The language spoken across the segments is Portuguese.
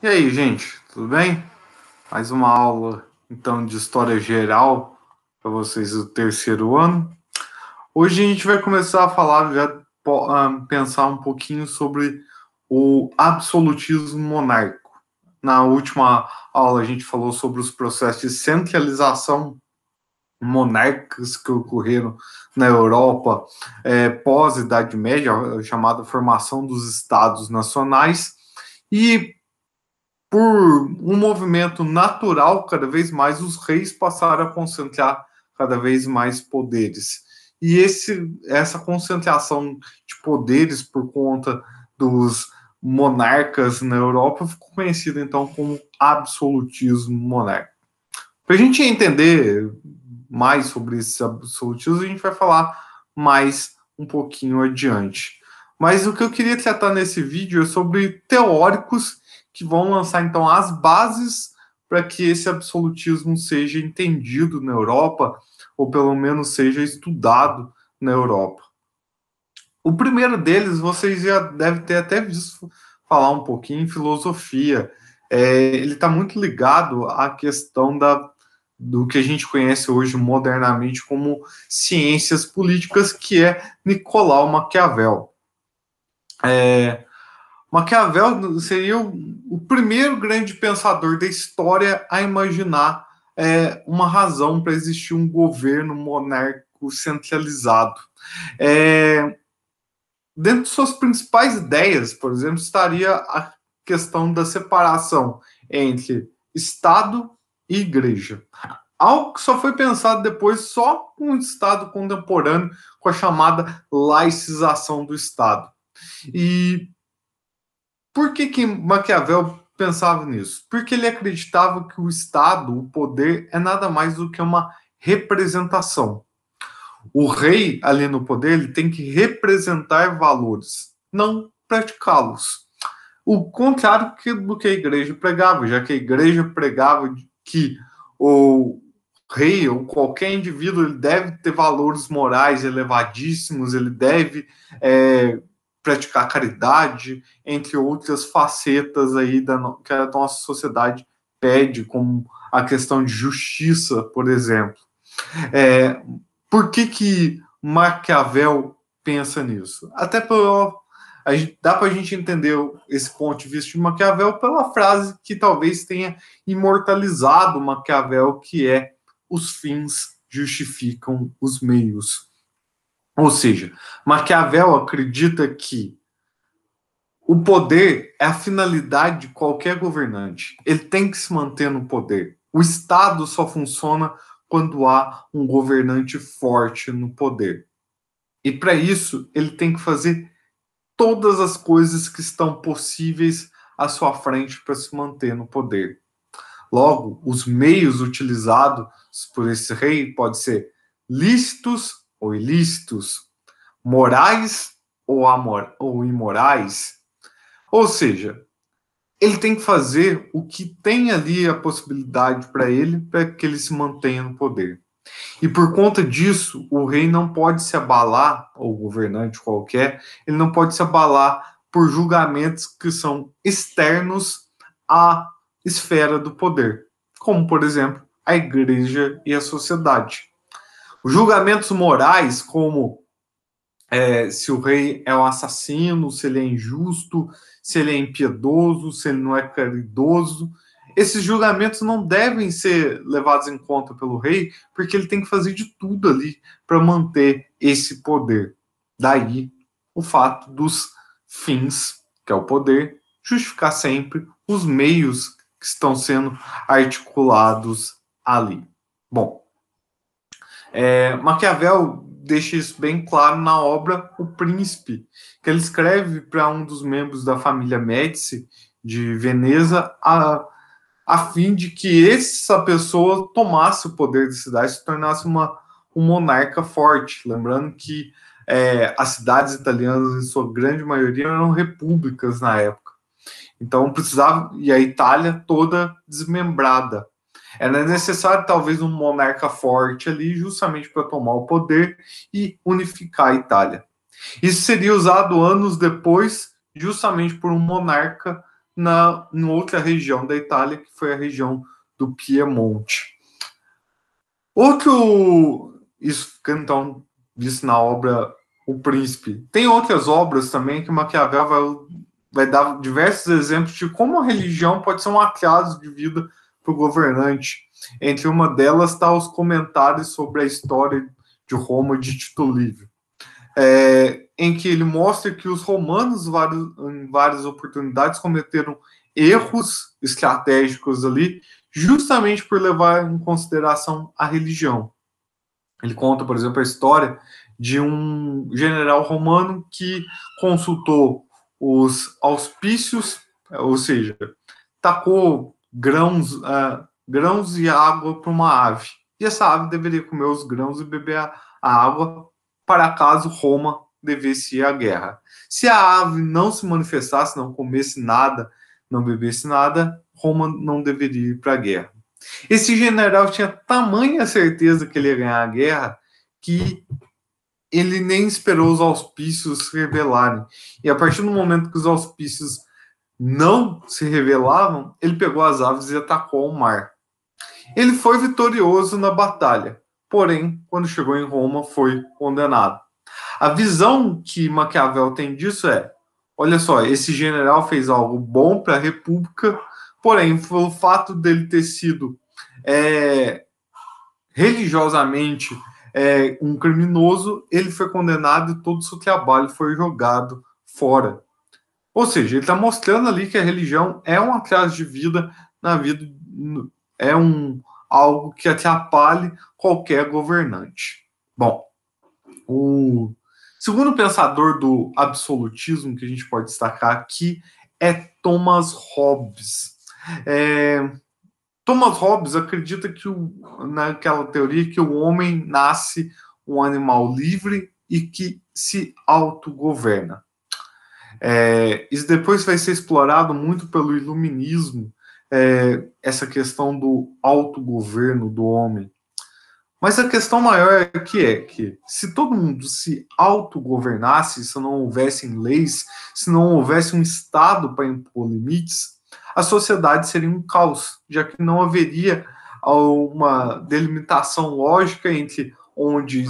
E aí, gente, tudo bem? Mais uma aula, então, de História Geral para vocês do terceiro ano. Hoje a gente vai começar a falar, pensar um pouquinho sobre o absolutismo monárquico. Na última aula a gente falou sobre os processos de centralização monárquicos que ocorreram na Europa pós-Idade Média, a chamada formação dos Estados Nacionais, e por um movimento natural, cada vez mais os reis passaram a concentrar cada vez mais poderes. E essa concentração de poderes por conta dos monarcas na Europa ficou conhecida então como absolutismo monárquico. Para a gente entender mais sobre esse absolutismo, a gente vai falar mais um pouquinho adiante. Mas o que eu queria tratar nesse vídeo é sobre teóricos que vão lançar, então, as bases para que esse absolutismo seja entendido na Europa, ou pelo menos seja estudado na Europa. O primeiro deles, vocês já devem ter até visto falar um pouquinho em filosofia. Ele está muito ligado à questão do que a gente conhece hoje modernamente como ciências políticas, que é Nicolau Maquiavel. Maquiavel seria o primeiro grande pensador da história a imaginar uma razão para existir um governo monárquico centralizado. Dentro de suas principais ideias, por exemplo, estaria a questão da separação entre Estado e Igreja. Algo que só foi pensado depois só com o Estado contemporâneo, com a chamada laicização do Estado. E por que Maquiavel pensava nisso? Porque ele acreditava que o Estado, o poder, é nada mais do que uma representação. O rei, ali no poder, ele tem que representar valores, não praticá-los. O contrário do que a igreja pregava, já que a igreja pregava que o rei ou qualquer indivíduo ele deve ter valores morais elevadíssimos, ele deve praticar caridade, entre outras facetas aí que a nossa sociedade pede, como a questão de justiça, por exemplo. Por que Maquiavel pensa nisso? Até dá para a gente entender esse ponto de vista de Maquiavel pela frase que talvez tenha imortalizado Maquiavel, que é: os fins justificam os meios. Ou seja, Maquiavel acredita que o poder é a finalidade de qualquer governante. Ele tem que se manter no poder. O Estado só funciona quando há um governante forte no poder. E para isso, ele tem que fazer todas as coisas que estão possíveis à sua frente para se manter no poder. Logo, os meios utilizados por esse rei podem ser lícitos ou ilícitos, morais ou imorais. Ou seja, ele tem que fazer o que tem ali a possibilidade para que ele se mantenha no poder. E por conta disso, o rei não pode se abalar, ou governante qualquer, ele não pode se abalar por julgamentos que são externos à esfera do poder, como, por exemplo, a igreja e a sociedade. Os julgamentos morais, como se o rei é um assassino, se ele é injusto, se ele é impiedoso, se ele não é caridoso, esses julgamentos não devem ser levados em conta pelo rei, porque ele tem que fazer de tudo ali para manter esse poder. Daí o fato dos fins, que é o poder, justificar sempre os meios que estão sendo articulados ali. Bom, Maquiavel deixa isso bem claro na obra O Príncipe, que ele escreve para um dos membros da família Médici de Veneza, a fim de que essa pessoa tomasse o poder da cidade, se tornasse um monarca forte. Lembrando que as cidades italianas, em sua grande maioria, eram repúblicas na época. Então precisava, e a Itália toda desmembrada. Era necessário talvez um monarca forte ali, justamente para tomar o poder e unificar a Itália. Isso seria usado anos depois, justamente por um monarca em outra região da Itália, que foi a região do Piemonte. Isso fica então visto na obra O Príncipe. Tem outras obras também que Maquiavel vai dar diversos exemplos de como a religião pode ser um atraso de vida para o governante. Entre uma delas está os comentários sobre a história de Roma de Tito Livio, em que ele mostra que os romanos, em várias oportunidades, cometeram erros estratégicos ali, justamente por levar em consideração a religião. Ele conta, por exemplo, a história de um general romano que consultou os auspícios, ou seja, tacou grãos e água para uma ave. E essa ave deveria comer os grãos e beber a água para caso Roma devesse ir à guerra. Se a ave não se manifestasse, não comesse nada, não bebesse nada, Roma não deveria ir para a guerra. Esse general tinha tamanha certeza que ele ia ganhar a guerra que ele nem esperou os auspícios se revelarem. E a partir do momento que os auspícios não se revelavam, ele pegou as aves e atacou o mar. Ele foi vitorioso na batalha, porém, quando chegou em Roma, foi condenado. A visão que Maquiavel tem disso é: olha só, esse general fez algo bom para a República, porém, pelo fato dele ter sido religiosamente um criminoso, ele foi condenado e todo o seu trabalho foi jogado fora. Ou seja, ele está mostrando ali que a religião é um atraso de vida na vida, algo que atrapalhe qualquer governante. Bom, o segundo pensador do absolutismo que a gente pode destacar aqui é Thomas Hobbes. Thomas Hobbes acredita que naquela teoria que o homem nasce um animal livre e que se autogoverna. Isso depois vai ser explorado muito pelo iluminismo, essa questão do autogoverno do homem. Mas a questão maior é que se todo mundo se autogovernasse, se não houvessem leis, se não houvesse um Estado para impor limites, a sociedade seria um caos, já que não haveria uma delimitação lógica entre onde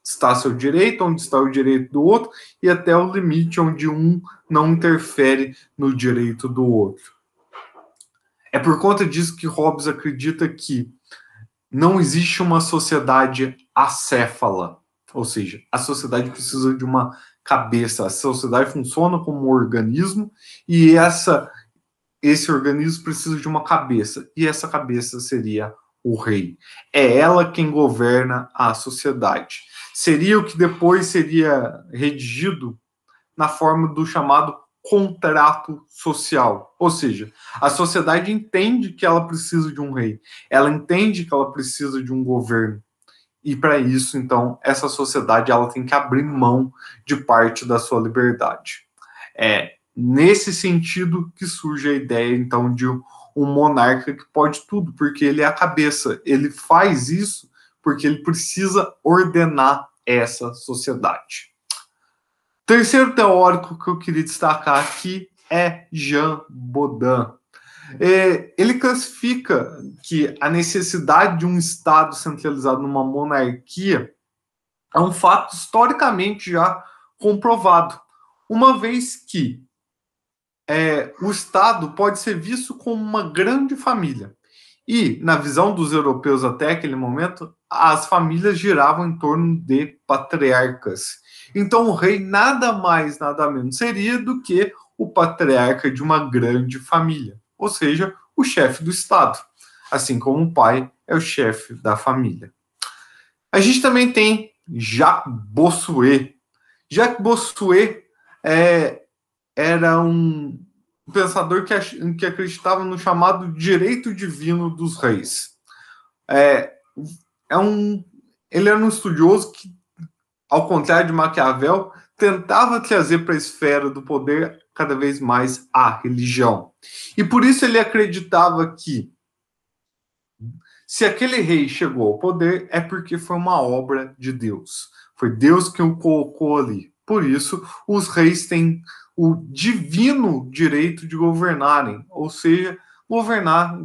está seu direito, onde está o direito do outro, e até o limite onde um não interfere no direito do outro. É por conta disso que Hobbes acredita que não existe uma sociedade acéfala, ou seja, a sociedade precisa de uma cabeça, a sociedade funciona como um organismo e esse organismo precisa de uma cabeça, e essa cabeça seria o rei. É ela quem governa a sociedade. Seria o que depois seria redigido na forma do chamado contrato social. Ou seja, a sociedade entende que ela precisa de um rei, ela entende que ela precisa de um governo. E para isso, então, essa sociedade ela tem que abrir mão de parte da sua liberdade. É nesse sentido que surge a ideia, então, de um monarca que pode tudo, porque ele é a cabeça. Ele faz isso porque ele precisa ordenar essa sociedade. Terceiro teórico que eu queria destacar aqui é Jean Bodin. Ele classifica que a necessidade de um Estado centralizado numa monarquia é um fato historicamente já comprovado, uma vez que o Estado pode ser visto como uma grande família. E, na visão dos europeus até aquele momento, as famílias giravam em torno de patriarcas. Então, o rei nada mais, nada menos seria do que o patriarca de uma grande família, ou seja, o chefe do Estado, assim como o pai é o chefe da família. A gente também tem Jacques Bossuet. Jacques Bossuet era um pensador que acreditava no chamado direito divino dos reis. Ele era um estudioso que, ao contrário de Maquiavel, tentava trazer para a esfera do poder cada vez mais a religião. E por isso ele acreditava que se aquele rei chegou ao poder é porque foi uma obra de Deus. Foi Deus que o colocou ali. Por isso, os reis têm o divino direito de governarem, ou seja, governar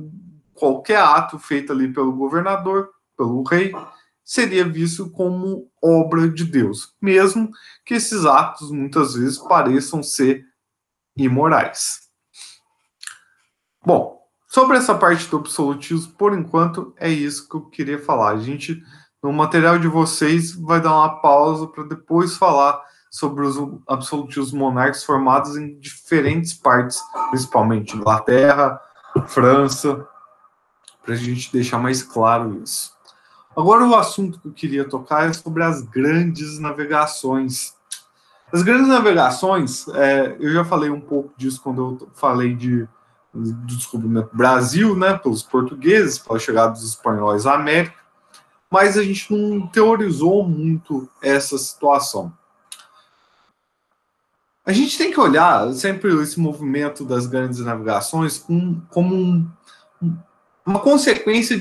qualquer ato feito ali pelo governador, pelo rei, seria visto como obra de Deus, mesmo que esses atos muitas vezes pareçam ser imorais. Bom, sobre essa parte do absolutismo, por enquanto, é isso que eu queria falar. A gente, no material de vocês, vai dar uma pausa para depois falar sobre os absolutismos monárquicos formados em diferentes partes, principalmente Inglaterra, França, para a gente deixar mais claro isso. Agora, o assunto que eu queria tocar é sobre as grandes navegações. As grandes navegações, eu já falei um pouco disso quando eu falei do descobrimento do Brasil, né, pelos portugueses, pela chegada dos espanhóis à América, mas a gente não teorizou muito essa situação. A gente tem que olhar sempre esse movimento das grandes navegações como uma consequência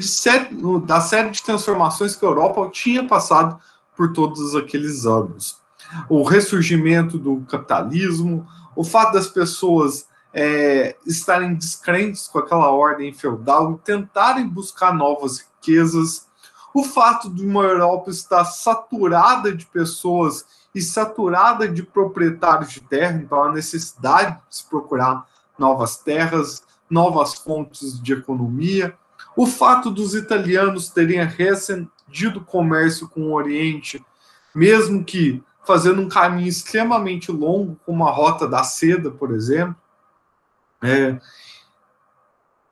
da série de transformações que a Europa tinha passado por todos aqueles anos. O ressurgimento do capitalismo, o fato das pessoas estarem descrentes com aquela ordem feudal e tentarem buscar novas riquezas, o fato de uma Europa estar saturada de pessoas e saturada de proprietários de terra, então a necessidade de se procurar novas terras, novas fontes de economia, o fato dos italianos terem reacendido o comércio com o Oriente, mesmo que fazendo um caminho extremamente longo, como a Rota da Seda, por exemplo.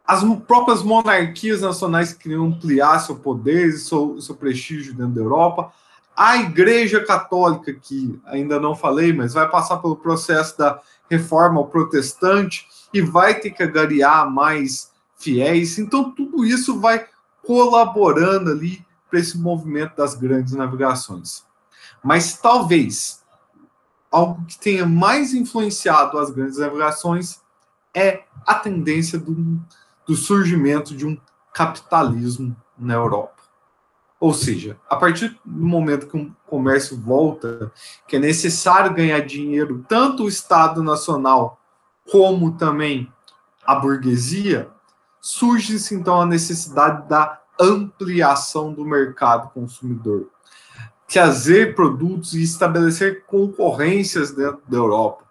As próprias monarquias nacionais queriam ampliar seu poder e seu prestígio dentro da Europa. A Igreja Católica, que ainda não falei, mas vai passar pelo processo da reforma protestante e vai ter que agariar mais fiéis. Então, tudo isso vai colaborando ali para esse movimento das grandes navegações. Mas talvez algo que tenha mais influenciado as grandes navegações é a tendência do surgimento de um capitalismo na Europa. Ou seja, a partir do momento que o comércio volta, que é necessário ganhar dinheiro, tanto o Estado Nacional como também a burguesia, surge-se então a necessidade da ampliação do mercado consumidor, trazer produtos e estabelecer concorrências dentro da Europa.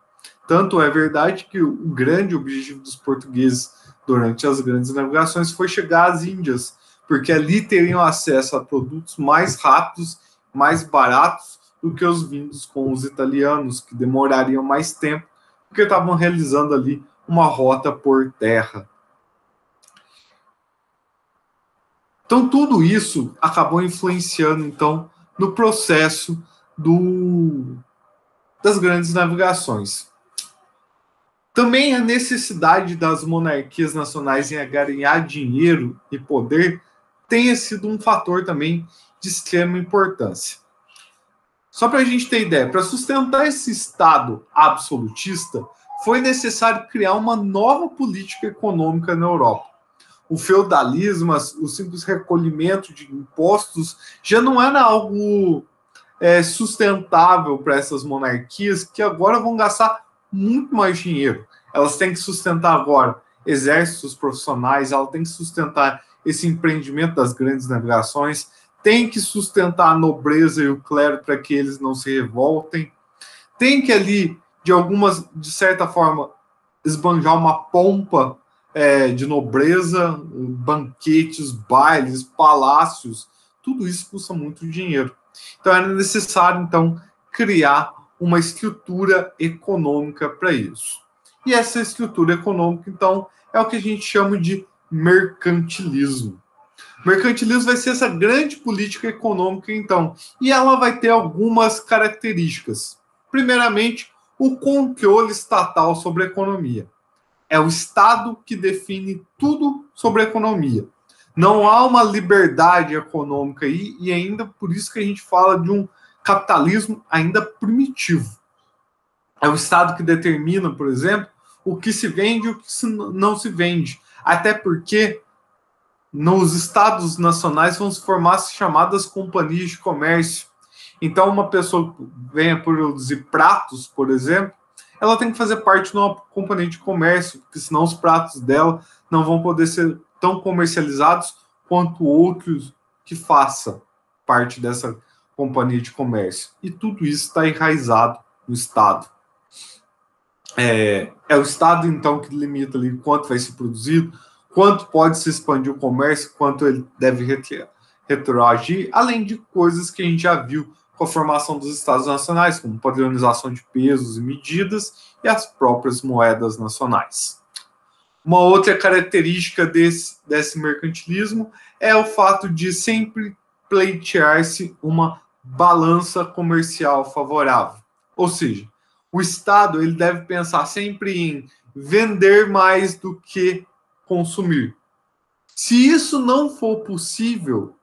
Tanto é verdade que o grande objetivo dos portugueses durante as grandes navegações foi chegar às Índias, porque ali teriam acesso a produtos mais rápidos, mais baratos do que os vindos com os italianos, que demorariam mais tempo, porque estavam realizando ali uma rota por terra. Então, tudo isso acabou influenciando, então, no processo das grandes navegações. Também a necessidade das monarquias nacionais em ganhar dinheiro e poder tenha sido um fator também de extrema importância. Só para a gente ter ideia, para sustentar esse Estado absolutista, foi necessário criar uma nova política econômica na Europa. O feudalismo, o simples recolhimento de impostos, já não era algo sustentável para essas monarquias, que agora vão gastar muito mais dinheiro. Elas têm que sustentar agora exércitos profissionais, elas têm que sustentar esse empreendimento das grandes navegações, tem que sustentar a nobreza e o clero para que eles não se revoltem, tem que ali, de certa forma, esbanjar uma pompa de nobreza, banquetes, bailes, palácios, tudo isso custa muito dinheiro. Então era necessário, então, criar uma estrutura econômica para isso. E essa estrutura econômica, então, é o que a gente chama de mercantilismo. Mercantilismo vai ser essa grande política econômica, então, e ela vai ter algumas características. Primeiramente, o controle estatal sobre a economia. É o Estado que define tudo sobre a economia. Não há uma liberdade econômica aí, e ainda por isso que a gente fala de um capitalismo ainda primitivo. É o Estado que determina, por exemplo, o que se vende e o que não se vende. Até porque nos estados nacionais vão se formar as chamadas companhias de comércio. Então, uma pessoa que venha produzir pratos, por exemplo, ela tem que fazer parte de uma companhia de comércio, porque senão os pratos dela não vão poder ser tão comercializados quanto outros que façam parte dessa companhia de comércio. E tudo isso está enraizado no Estado. É o Estado, então, que limita ali quanto vai ser produzido, quanto pode se expandir o comércio, quanto ele deve retroagir, além de coisas que a gente já viu com a formação dos Estados nacionais, como padronização de pesos e medidas e as próprias moedas nacionais. Uma outra característica desse mercantilismo é o fato de sempre pleitear-se uma balança comercial favorável. Ou seja, o Estado ele deve pensar sempre em vender mais do que consumir. Se isso não for possível,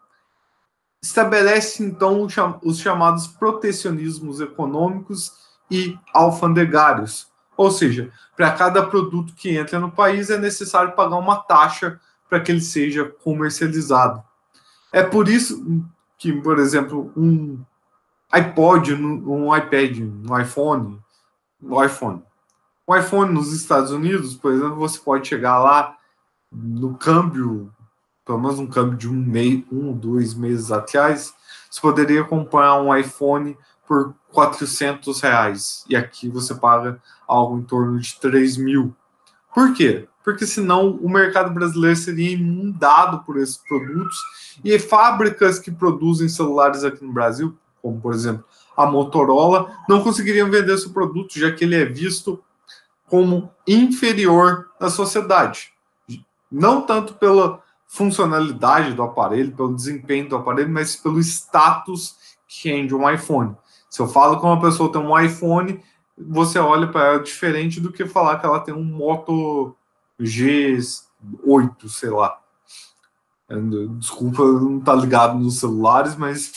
estabelece então os chamados protecionismos econômicos e alfandegários. Ou seja, para cada produto que entra no país é necessário pagar uma taxa para que ele seja comercializado. É por isso que, por exemplo, um iPod, um iPad, um iPhone nos Estados Unidos, por exemplo, você pode chegar lá no câmbio, pelo menos um câmbio de um, 2 meses atrás, você poderia comprar um iPhone por R$ 400. E aqui você paga algo em torno de 3 mil. Por quê? Porque senão o mercado brasileiro seria inundado por esses produtos e fábricas que produzem celulares aqui no Brasil, como por exemplo a Motorola, não conseguiriam vender seu produto, já que ele é visto como inferior na sociedade. Não tanto pela funcionalidade do aparelho, pelo desempenho do aparelho, mas pelo status que é de um iPhone. Se eu falo que uma pessoa tem um iPhone, você olha para ela diferente do que falar que ela tem um Moto G8, sei lá. Desculpa não estar ligado nos celulares, mas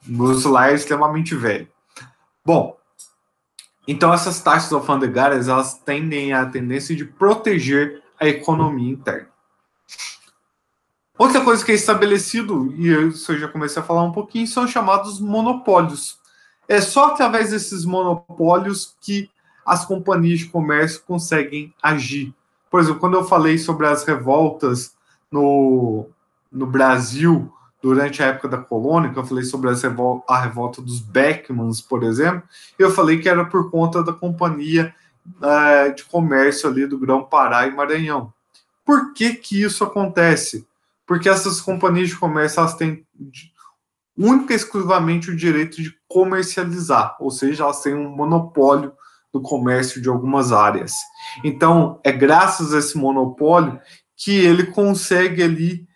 meu celular é extremamente velho. Bom, então essas taxas alfandegárias elas tendem a tendência de proteger a economia interna. Outra coisa que é estabelecido, e isso eu já comecei a falar um pouquinho, são os chamados monopólios. É só através desses monopólios que as companhias de comércio conseguem agir. Por exemplo, quando eu falei sobre as revoltas no Brasil durante a época da colônia, que eu falei sobre a revolta dos Beckmans, por exemplo, eu falei que era por conta da companhia de comércio ali do Grão-Pará e Maranhão. Por que que isso acontece? Porque essas companhias de comércio elas têm única e exclusivamente o direito de comercializar, ou seja, elas têm um monopólio do comércio de algumas áreas. Então, é graças a esse monopólio que ele consegue ali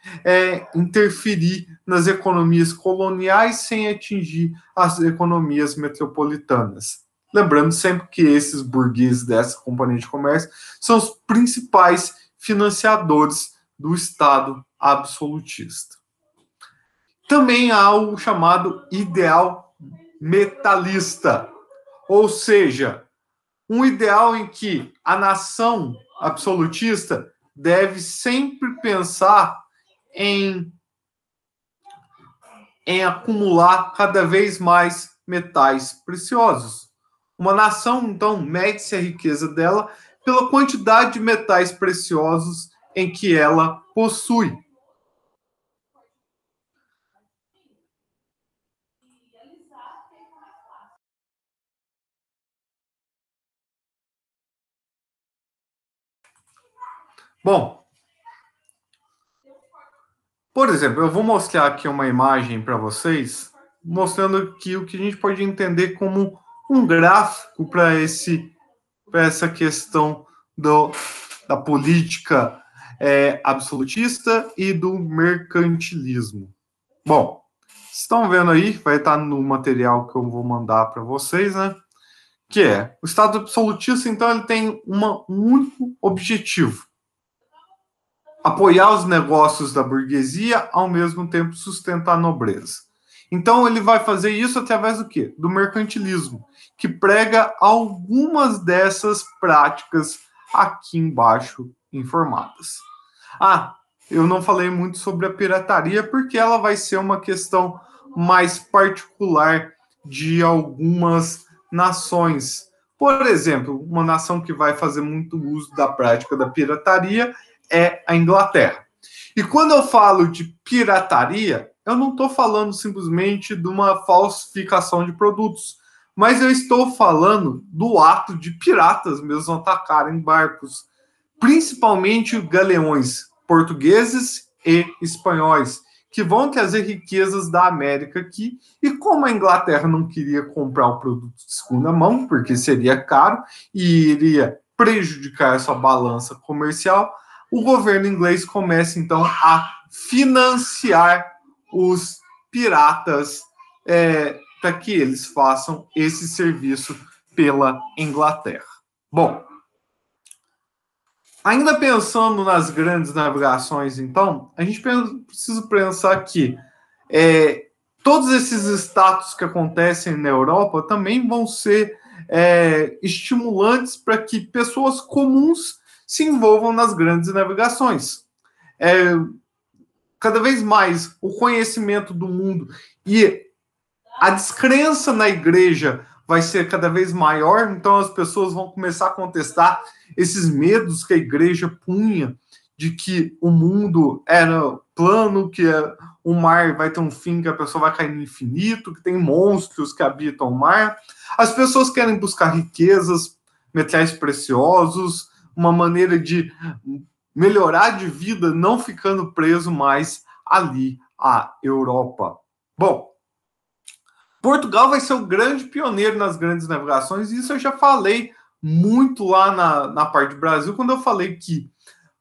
interferir nas economias coloniais sem atingir as economias metropolitanas. Lembrando sempre que esses burgueses dessa companhia de comércio são os principais financiadores do Estado absolutista. Também há o chamado ideal metalista, ou seja, um ideal em que a nação absolutista deve sempre pensar em acumular cada vez mais metais preciosos. Uma nação, então, mede-se a riqueza dela pela quantidade de metais preciosos em que ela possui. Bom, por exemplo, eu vou mostrar aqui uma imagem para vocês, mostrando aqui o que a gente pode entender como um gráfico para essa questão da política absolutista e do mercantilismo. Bom, estão vendo aí, vai estar no material que eu vou mandar para vocês, né? Que é o Estado absolutista, então, ele tem um único objetivo: apoiar os negócios da burguesia, ao mesmo tempo sustentar a nobreza. Então ele vai fazer isso através do quê? Do mercantilismo, que prega algumas dessas práticas aqui embaixo informadas. Eu não falei muito sobre a pirataria, porque ela vai ser uma questão mais particular de algumas nações. Por exemplo, uma nação que vai fazer muito uso da prática da pirataria é a Inglaterra. E quando eu falo de pirataria, eu não estou falando simplesmente de uma falsificação de produtos, mas eu estou falando do ato de piratas mesmo atacarem barcos, principalmente galeões portugueses e espanhóis, que vão trazer riquezas da América aqui. E como a Inglaterra não queria comprar o produto de segunda mão, porque seria caro e iria prejudicar a sua balança comercial, o governo inglês começa então a financiar os piratas para que eles façam esse serviço pela Inglaterra. Bom, ainda pensando nas grandes navegações, então, a gente precisa pensar que todos esses status que acontecem na Europa também vão ser estimulantes para que pessoas comuns se envolvam nas grandes navegações. Cada vez mais o conhecimento do mundo e a descrença na igreja vai ser cada vez maior, então as pessoas vão começar a contestar esses medos que a igreja punha de que o mundo era plano, que o mar vai ter um fim, que a pessoa vai cair no infinito, que tem monstros que habitam o mar. As pessoas querem buscar riquezas, metais preciosos, uma maneira de melhorar de vida, não ficando preso mais ali à Europa. Bom, Portugal vai ser o grande pioneiro nas grandes navegações, e isso eu já falei muito lá na parte do Brasil, quando eu falei que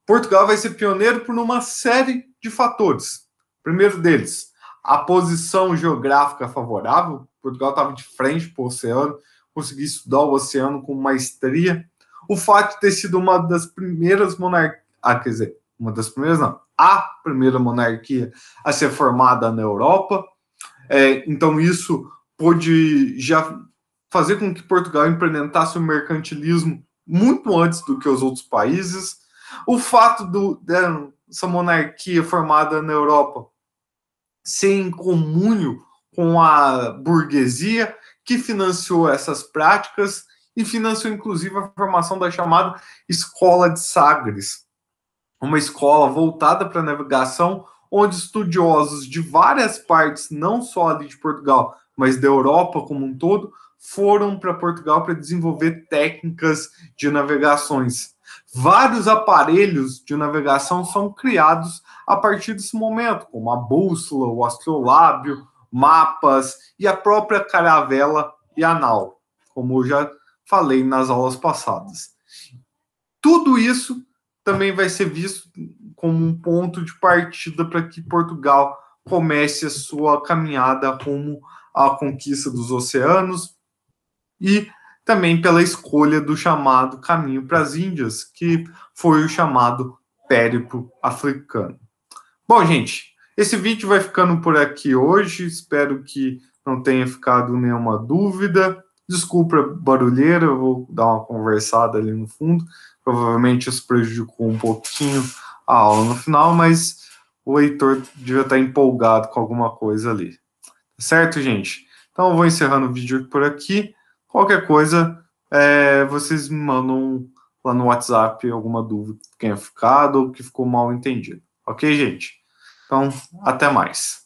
Portugal vai ser pioneiro por uma série de fatores. Primeiro deles, a posição geográfica favorável. Portugal estava de frente para o oceano, conseguia estudar o oceano com maestria. O fato de ter sido uma das primeiras monarquias, quer dizer, uma das primeiras não, a primeira monarquia a ser formada na Europa. Então isso pôde já fazer com que Portugal implementasse o mercantilismo muito antes do que os outros países. O fato dessa monarquia formada na Europa ser em comúnio com a burguesia, que financiou essas práticas e financiou inclusive a formação da chamada Escola de Sagres, uma escola voltada para a navegação, onde estudiosos de várias partes, não só ali de Portugal, mas da Europa como um todo, foram para Portugal para desenvolver técnicas de navegações. Vários aparelhos de navegação são criados a partir desse momento, como a bússola, o astrolábio, mapas e a própria caravela e a nau, como eu já falei nas aulas passadas. Tudo isso também vai ser visto como um ponto de partida para que Portugal comece a sua caminhada rumo à conquista dos oceanos e também pela escolha do chamado caminho para as Índias, que foi o chamado périplo africano. Bom, gente, esse vídeo vai ficando por aqui hoje. Espero que não tenha ficado nenhuma dúvida. Desculpa a barulheira, eu vou dar uma conversada ali no fundo. Provavelmente isso prejudicou um pouquinho a aula no final, mas o Heitor devia estar empolgado com alguma coisa ali. Certo, gente? Então eu vou encerrando o vídeo por aqui. Qualquer coisa, vocês me mandam lá no WhatsApp alguma dúvida que tenha ficado ou que ficou mal entendido. Ok, gente? Então, até mais.